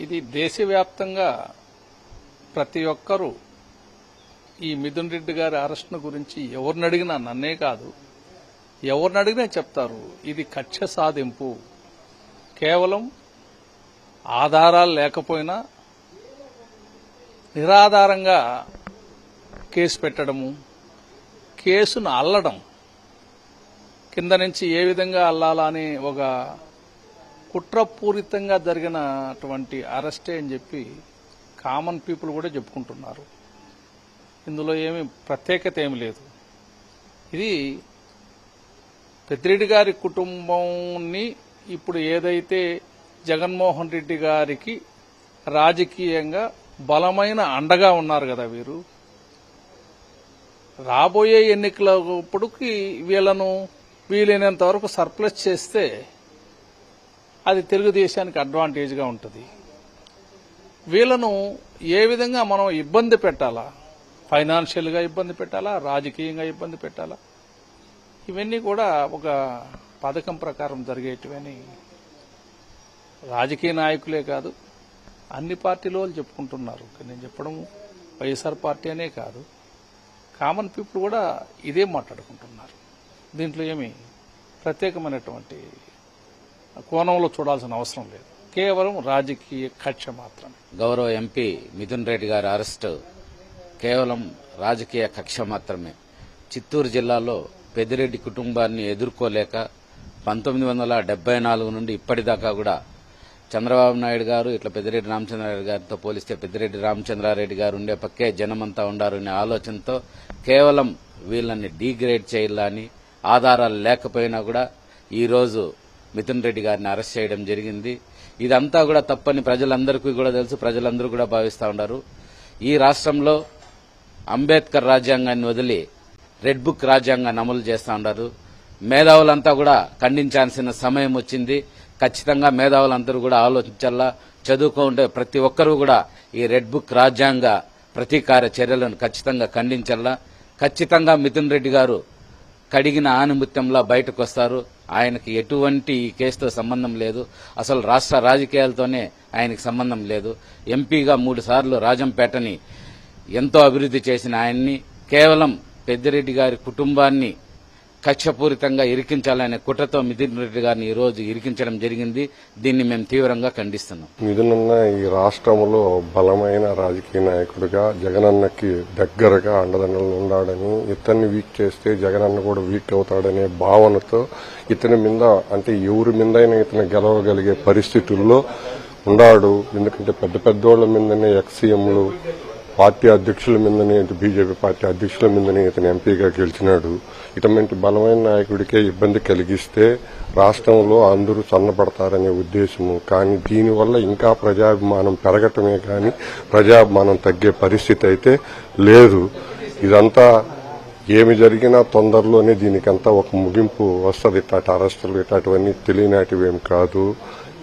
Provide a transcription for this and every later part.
ఇది దేశవ్యాప్తంగా ప్రతి ఒక్కరూ ఈ మిథున్ రెడ్డి గారి అరెస్ట్ను గురించి ఎవరిని అడిగినా, నన్నే కాదు ఎవరిని అడిగినా చెప్తారు ఇది కక్ష సాధింపు. కేవలం ఆధారాలు లేకపోయినా నిరాధారంగా కేసు పెట్టడము, కేసును అల్లడం, కింద నుంచి ఏ విధంగా అల్లాలా అని ఒక కుట్రపూరితంగా జరిగినటువంటి అరెస్టే అని చెప్పి కామన్ పీపుల్ కూడా చెప్పుకుంటున్నారు. ఇందులో ఏమి ప్రత్యేకత ఏమి లేదు. ఇది పెద్దిరెడ్డి గారి కుటుంబాన్ని ఇప్పుడు ఏదైతే జగన్మోహన్ రెడ్డి గారికి రాజకీయంగా బలమైన అండగా ఉన్నారు కదా, వీరు రాబోయే ఎన్నికలప్పటికి వీళ్లను వీలైనంత వరకు సర్ప్లస్ చేస్తే అది తెలుగుదేశానికి అడ్వాంటేజ్గా ఉంటుంది. వీళ్లను ఏ విధంగా మనం ఇబ్బంది పెట్టాలా, ఫైనాన్షియల్గా ఇబ్బంది పెట్టాలా, రాజకీయంగా ఇబ్బంది పెట్టాలా, ఇవన్నీ కూడా ఒక పథకం ప్రకారం జరిగేటివని రాజకీయ నాయకులే కాదు అన్ని పార్టీలో చెప్పుకుంటున్నారు. నేను చెప్పడం వైఎస్ఆర్ పార్టీ అనే కాదు, కామన్ పీపుల్ కూడా ఇదే మాట్లాడుకుంటున్నారు. దీంట్లో ఏమి ప్రత్యేకమైనటువంటి కోణంలో చూడాల్సిన అవసరం లేదు. కేవలం రాజకీయ కక్ష మాత్రమే. గౌరవ ఎంపీ మిథున్ రెడ్డి గారి అరెస్టు కేవలం రాజకీయ కక్ష మాత్రమే. చిత్తూరు జిల్లాలో పెద్దిరెడ్డి కుటుంబాన్ని ఎదుర్కోలేక 1974 నుండి ఇప్పటిదాకా కూడా చంద్రబాబు నాయుడు గారు ఇట్లా పెద్దిరెడ్డి రామచంద్రారెడ్డి గారితో పోలిస్తే పెద్దిరెడ్డి రామచంద్రారెడ్డి గారు ఉండే పక్కే జనమంతా ఉండారు అనే ఆలోచనతో కేవలం వీళ్ళని డీగ్రేడ్ చేయాలని ఆధారాలు లేకపోయినా కూడా ఈ రోజు మిథున్ రెడ్డి గారిని అరెస్ట్ చేయడం జరిగింది. ఇదంతా కూడా తప్పని ప్రజలందరికీ కూడా తెలుసు, ప్రజలందరూ కూడా భావిస్తూ ఉన్నారు. ఈ రాష్ట్రంలో అంబేద్కర్ రాజ్యాంగాన్ని వదిలి రెడ్ బుక్ రాజ్యాంగాన్ని అమలు చేస్తూ ఉన్నారు. మేధావులంతా కూడా ఖండించాల్సిన సమయం వచ్చింది. ఖచ్చితంగా మేధావులందరూ కూడా ఆలోచించాలా. చదువుకుంటే ప్రతి ఒక్కరూ కూడా ఈ రెడ్ బుక్ రాజ్యాంగ ప్రతీకార చర్యలను ఖచ్చితంగా ఖండించాలా. ఖచ్చితంగా మిథున్ రెడ్డి గారు కడిగిన ఆనుమత్యంలా బయటకు వస్తారు. ఆయనకి ఎటువంటి ఈ కేసుతో సంబంధం లేదు. అసలు రాష్ట్ర రాజకీయాలతోనే ఆయనకి సంబంధం లేదు. ఎంపీగా 3 సార్లు రాజంపేటని ఎంతో అభివృద్ది చేసిన ఆయన్ని కేవలం పెద్దిరెడ్డి గారి కుటుంబాన్ని కక్షపూరితంగా ఇరికించాలనే కుట్రతో మిథున్ రెడ్డి గారిని ఈ రోజు ఇరికించడం జరిగింది. దీన్ని మేము తీవ్రంగా ఖండిస్తున్నాం. మిథునన్న ఈ రాష్ట్రంలో బలమైన రాజకీయ నాయకుడిగా జగనన్నకి దగ్గరగా అండదండలు ఉన్నాడని, ఇతన్ని వీక్ చేస్తే జగనన్న కూడా వీక్ అవుతాడనే భావనతో ఇతని మీద, అంటే ఎవరి మీదైనా ఇతను గెలవగలిగే పరిస్థితుల్లో ఉన్నాడు. ఎందుకంటే పెద్ద పెద్దోళ్ల మీదనే ఎక్సీఎంలు, పార్టీ అధ్యక్షుల మీదనే, బీజేపీ పార్టీ అధ్యక్షుల మీదనే ఇతను ఎంపీగా గెలిచినాడు. ఇటువంటి బలమైన నాయకుడికే ఇబ్బంది కలిగిస్తే రాష్ట్రంలో అందరూ సన్నపడతారనే ఉద్దేశము. కానీ దీనివల్ల ఇంకా ప్రజాభిమానం పెరగటమే కానీ ప్రజాభిమానం తగ్గే పరిస్థితి అయితే లేదు. ఇదంతా ఏమి జరిగినా తొందరలోనే దీనికంతా ఒక ముగింపు వస్తుంది. ఇట్లాంటి అరెస్టులు ఇట్లాంటివన్నీ తెలియనాటివేం కాదు.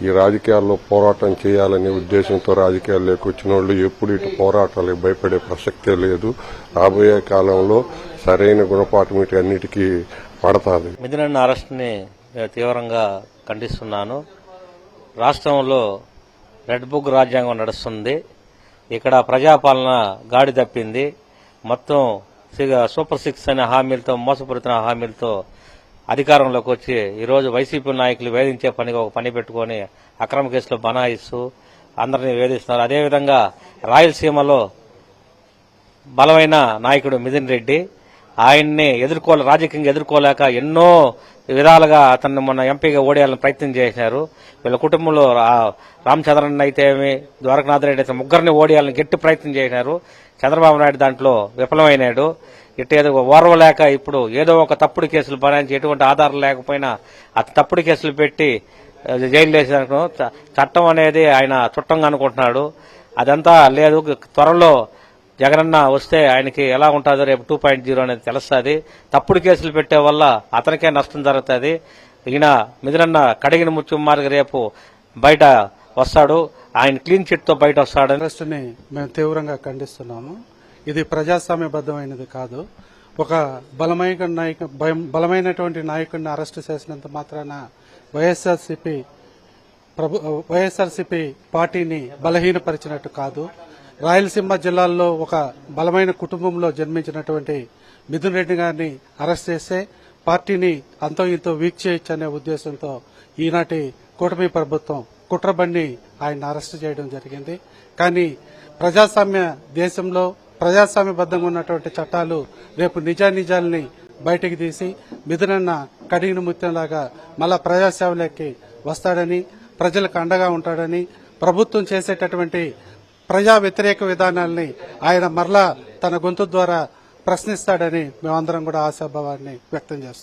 ఈ రాజకీయాల్లో పోరాటం చేయాలనే ఉద్దేశంతో రాజకీయాల్లోకి వచ్చిన వాళ్ళు ఎప్పుడు ఇటు పోరాటాలకు భయపడే ప్రసక్తే లేదు. రాబోయే కాలంలో సరైన గుణపాఠం ఇటు అన్నిటికీ పడతాది. మిథున్ అరెస్ట్ ని తీవ్రంగా ఖండిస్తున్నాను. రాష్ట్రంలో రెడ్ బుక్ రాజ్యాంగం నడుస్తుంది. ఇక్కడ ప్రజాపాలన గాడి తప్పింది. మొత్తం సూపర్ 6 అనే హామీలతో, మోసపూరిత హామీలతో అధికారంలోకి వచ్చి ఈరోజు వైసీపీ నాయకులు వేధించే పనిగా ఒక పని పెట్టుకుని అక్రమ కేసులు బనాయిస్తూ అందరినీ వేధిస్తున్నారు. అదేవిధంగా రాయలసీమలో బలమైన నాయకుడు మిథున్ రెడ్డి, ఆయన్ని రాజకీయంగా ఎదుర్కోలేక ఎన్నో విధాలుగా అతన్ని మొన్న ఎంపీగా ఓడేయాలని ప్రయత్నం చేశారు. వీళ్ళ కుటుంబంలో రామచంద్రన్ అయితే ద్వారకనాథ్ రెడ్డి అయితే ముగ్గురిని ఓడేయాలని గట్టి ప్రయత్నం చేశారు. చంద్రబాబు నాయుడు దాంట్లో విఫలమైనాడు. ఏదో ఓర్వలేక ఇప్పుడు ఏదో ఒక తప్పుడు కేసులు బనాయించి ఎటువంటి ఆధారం లేకపోయినా తప్పుడు కేసులు పెట్టి జైలు వేసేందుకు చట్టం అనేది ఆయన చుట్టంగా అనుకుంటున్నాడు. అదంతా లేదు. త్వరలో జగనన్న వస్తే ఆయనకి ఎలా ఉంటుందో రేపు 2.0 అనేది తెలుస్తుంది. తప్పుడు కేసులు పెట్టే వల్ల అతనికే నష్టం జరుగుతుంది. ఈయన మిథునన్న కడిగిన ముత్యంమార్గ రేపు బయట వస్తాడు. ఆయన క్లీన్ చిట్ తో బయట వస్తాడని అరెస్టుని మేము తీవ్రంగా ఖండిస్తున్నాము. ఇది ప్రజాస్వామ్యబద్దమైనది కాదు. ఒక బలమైనటువంటి నాయకుడిని అరెస్టు చేసినంత మాత్రాన వైఎస్ఆర్సీపీ వైఎస్ఆర్సీపీ పార్టీని బలహీనపరిచినట్టు కాదు. రాయలసీమ జిల్లాల్లో ఒక బలమైన కుటుంబంలో జన్మించినటువంటి మిథున్ రెడ్డి గారిని అరెస్ట్ చేస్తే పార్టీని అంతో ఇంతో వీక్ చేయొచ్చు అనే ఉద్దేశంతో ఈనాటి కూటమి ప్రభుత్వం కుట్రబన్ని ఆయన అరెస్ట్ చేయడం జరిగింది. కానీ ప్రజాస్వామ్య దేశంలో ప్రజాస్వామ్యబద్దంగా ఉన్నటువంటి చట్టాలు రేపు నిజానిజాలని బయటికి తీసి మిథునన్న కడిగిన ముత్యంలాగా మళ్ళా ప్రజాసేవలోకి వస్తాడని, ప్రజలకు అండగా ఉంటాడని, ప్రభుత్వం చేసేటటువంటి ప్రజా వ్యతిరేక విధానాల్ని ఆయన మరలా తన గొంతు ద్వారా ప్రశ్నిస్తాడని మేమందరం కూడా ఆశాభావాన్ని వ్యక్తం చేస్తాం.